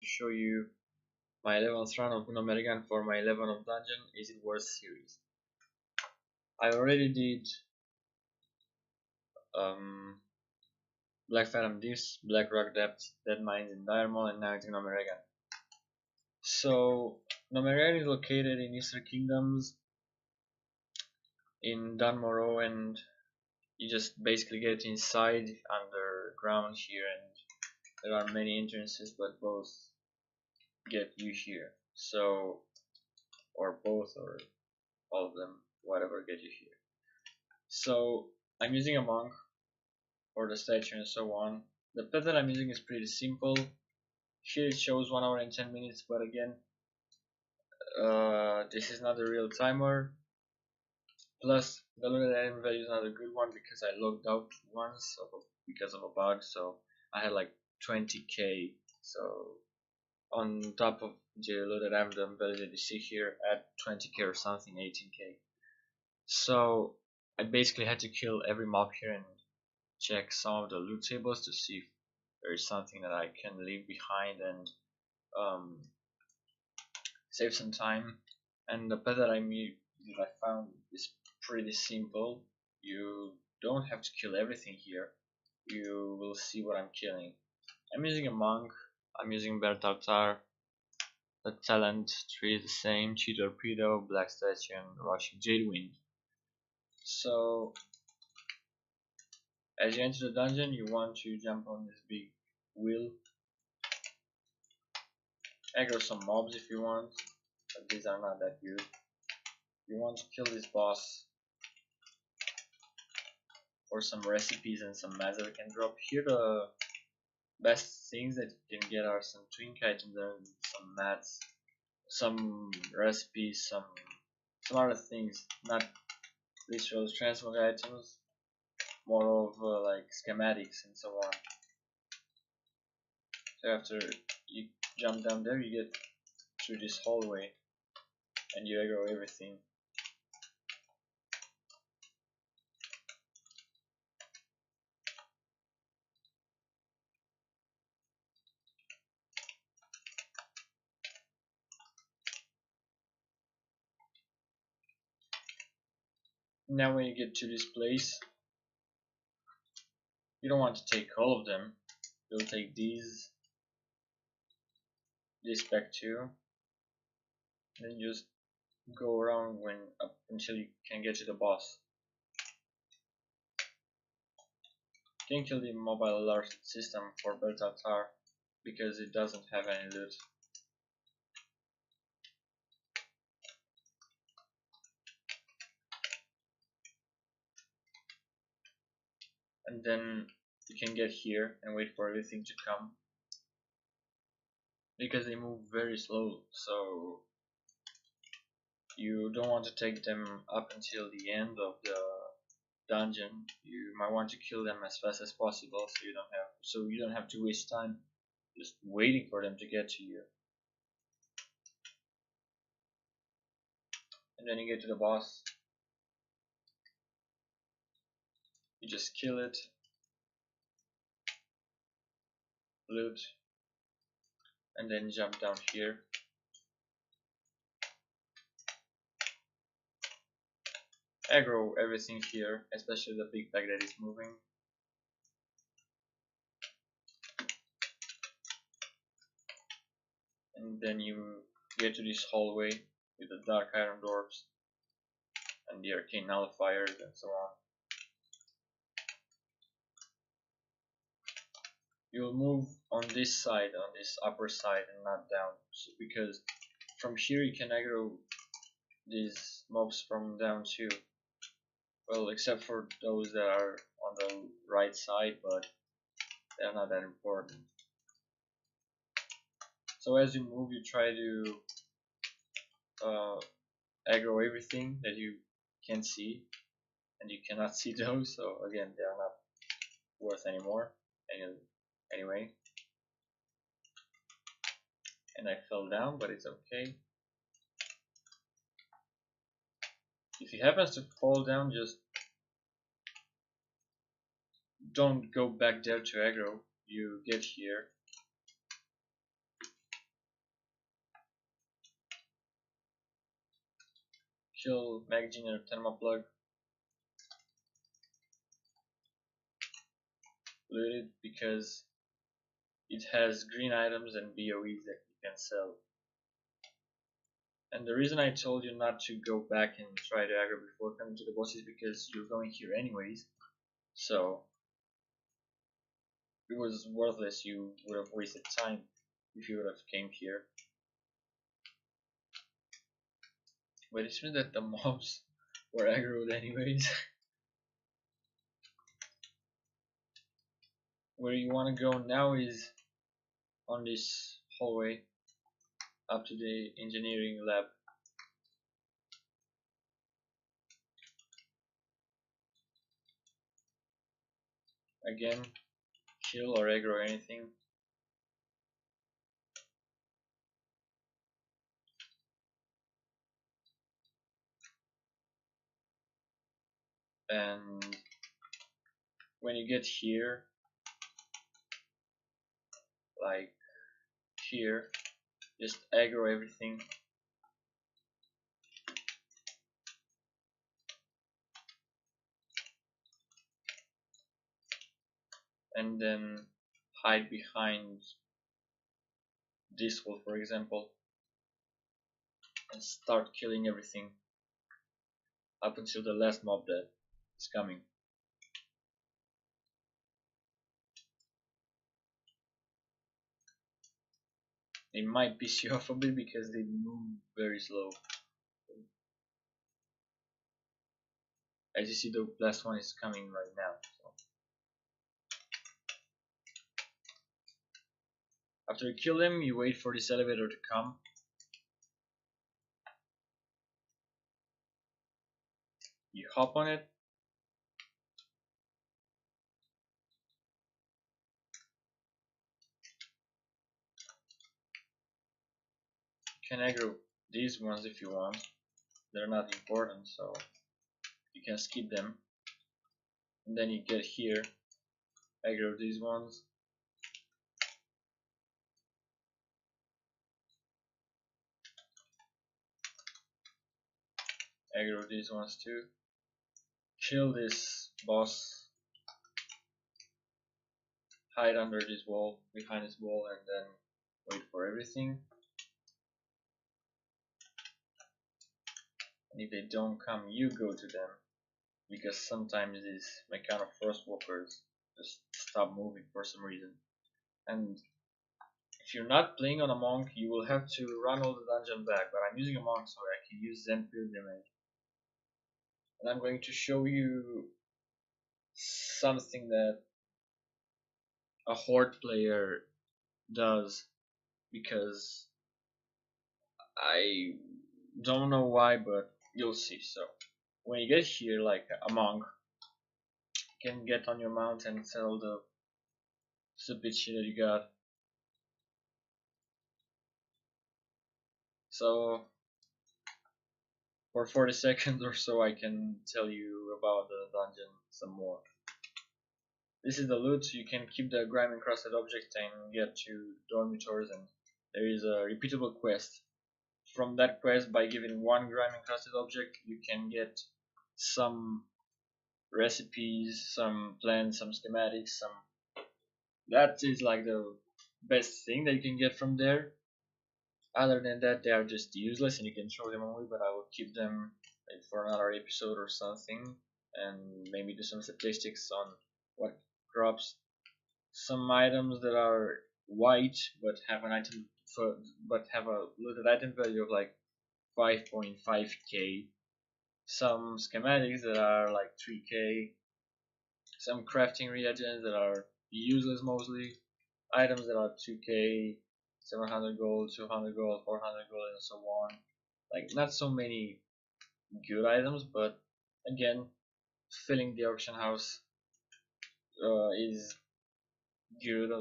show you my 11th run of Gnomeregan for my 11 of Dungeon Is It Worth series. I already did Black Phantom Deeps, Black Rock Depths, Dead Mines in Diremol, and now it's Gnomeregan. So Gnomeregan is located in Eastern Kingdoms in Dunmorrow, and you just basically get inside underground here, and there are many entrances, but both get you here. So, or both, or all of them, whatever get you here. So I'm using a monk for the statue and so on. The path that I'm using is pretty simple. Here it shows 1 hour and 10 minutes, but again, this is not a real timer. Plus, the loaded item value is not a good one because I logged out once because of a bug, so I had like 20k. So on top of the loaded item value that you see here, add 20k or something, 18k. So I basically had to kill every mob here and check some of the loot tables to see if there is something that I can leave behind and save some time. And the path that I found is pretty simple. You don't have to kill everything here. You will see what I'm killing. I'm using a monk. I'm using Tartare. The talent tree is the same: Chi Torpedo, Black Statue, and Rushing Jadewind. So as you enter the dungeon, you want to jump on this big wheel. Aggro some mobs if you want, but these are not that good. You want to kill this boss for some recipes and some mats that we can drop. Here the best things that you can get are some twink items and some mats, some recipes, some other things, not literal transmog items, more of like schematics and so on. So after you jump down there, you get through this hallway and you aggro everything. Now when you get to this place, you don't want to take all of them. You'll take this back too, then just go around up until you can get to the boss. You can kill the mobile alert system for Tartare because it doesn't have any loot. And then you can get here and wait for everything to come, because they move very slow, so you don't want to take them up until the end of the dungeon. You might want to kill them as fast as possible so you don't have to waste time just waiting for them to get to you. And then you get to the boss, you just kill it, loot, and then jump down here. Aggro everything here, especially the big bag that is moving. And then you get to this hallway with the dark iron dwarfs and the arcane nullifiers and so on. You'll move on this side, on this upper side, and not down, because from here you can aggro these mobs from down too. Well, except for those that are on the right side, but they're not that important. So as you move, you try to aggro everything that you can see, and you cannot see those, so again, they are not worth anymore anyway. And I fell down, but it's okay. If you happen to fall down, just don't go back there to aggro. You get here, kill Magazine or Thermoplug, loot it because it has green items and BOEs that you can sell. And the reason I told you not to go back and try to aggro before coming to the boss is because you're going here anyways. So it was worthless. You would have wasted time if you would have came here. But it seems that the mobs were aggroed anyways. Where you want to go now is on this hallway up to the engineering lab. Again, kill or aggro anything. And when you get here, like here, just aggro everything. And then hide behind this wall, for example, and start killing everything up until the last mob that is coming. They might piss you off a bit because they move very slow. As you see, the last one is coming right now. So. After you kill him, you wait for this elevator to come. You hop on it. You can aggro these ones if you want. They're not important, so you can skip them. And then you get here, aggro these ones. Aggro these ones too. Kill this boss. Hide under this wall, behind this wall, and then wait for everything. And if they don't come, you go to them. Because sometimes these kind of first walkers just stop moving for some reason. And if you're not playing on a monk, you will have to run all the dungeon back. But I'm using a monk, so I can use Zen Pilgrimage. And I'm going to show you something that a horde player does, because I don't know why, but you'll see. So when you get here, like a monk, you can get on your mount and sell the stupid shit that you got. So for 40 seconds or so, I can tell you about the dungeon some more. This is the loot. You can keep the grime encrusted object and get to dormitories, and there is a repeatable quest. From that quest, by giving one grime encrusted object, you can get some recipes, some plans, some schematics, some. That is like the best thing that you can get from there. Other than that, they are just useless and you can throw them away, but I will keep them like, for another episode or something, and maybe do some statistics on what drops. Some items that are white but have an item but have a looted item value of like 5.5k. Some schematics that are like 3k. Some crafting reagents that are useless mostly. Items that are 2k, 700 gold, 200 gold, 400 gold, and so on. Like, not so many good items, but again, filling the auction house is good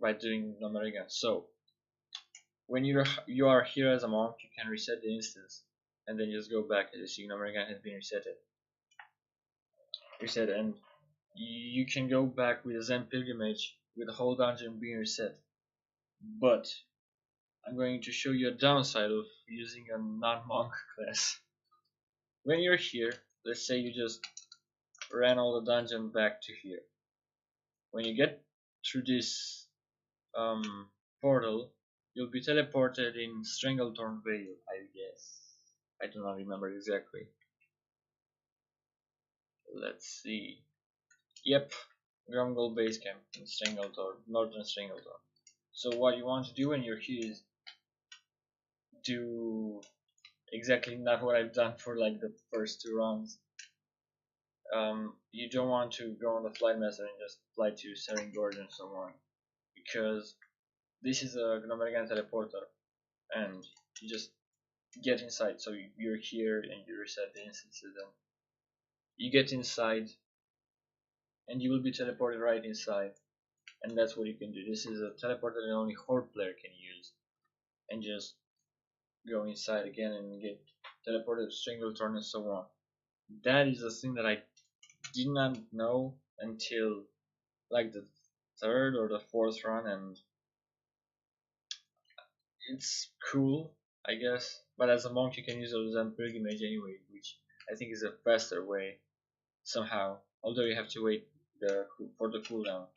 by doing Gnomeregan. So, when you are here as a monk, you can reset the instance, and then just go back as you see Gnomeregan has been reset, and you can go back with a Zen Pilgrimage with the whole dungeon being reset. But I'm going to show you a downside of using a non-monk class. when you're here, let's say you just ran all the dungeon back to here. When you get through this portal, you'll be teleported in Stranglethorn Vale, I guess. I do not remember exactly. Let's see. Yep, Grumgle Base Camp in Stranglethorn, Northern Stranglethorn. So what you want to do when you're here is do exactly not what I've done for like the first two runs. You don't want to go on the flight master and just fly to Serene Gorge and so on, because this is a Gnomeregan teleporter, and you just get inside. So you're here and you reset the instances, and you get inside, and you will be teleported right inside, and that's what you can do. This is a teleporter that only Horde player can use, and just go inside again and get teleported to Stranglethorn and so on. That is a thing that I did not know until like the third or the fourth run, and it's cool, I guess. But as a monk, you can use a Zen Pilgrimage anyway, which I think is a faster way somehow. Although you have to wait for the cooldown.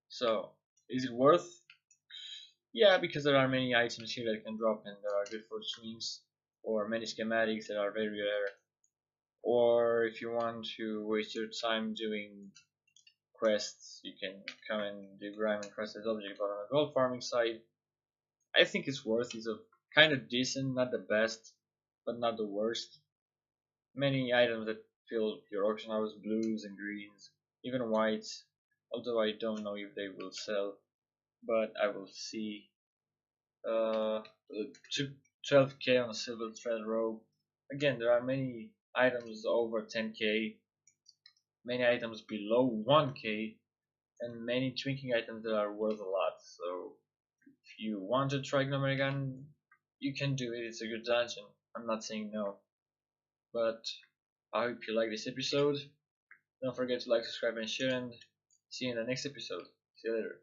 So, is it worth? Yeah, because there are many items here that can drop and that are good for swings, or many schematics that are very rare. Or if you want to waste your time doing quests, you can come and do grime and quest as object. But on the gold farming side, I think it's worth. It's a kind of decent, not the best, but not the worst. Many items that fill your auction house, blues and greens, even whites. Although I don't know if they will sell, but I will see. Uh, 12k on a silver thread robe. Again, there are many items over 10k, many items below 1k, and many drinking items that are worth a lot. So if you want to try Gnomeregan, you can do it. It's a good dungeon. I'm not saying no. But I hope you like this episode. Don't forget to like, subscribe, and share, and see you in the next episode. See you later.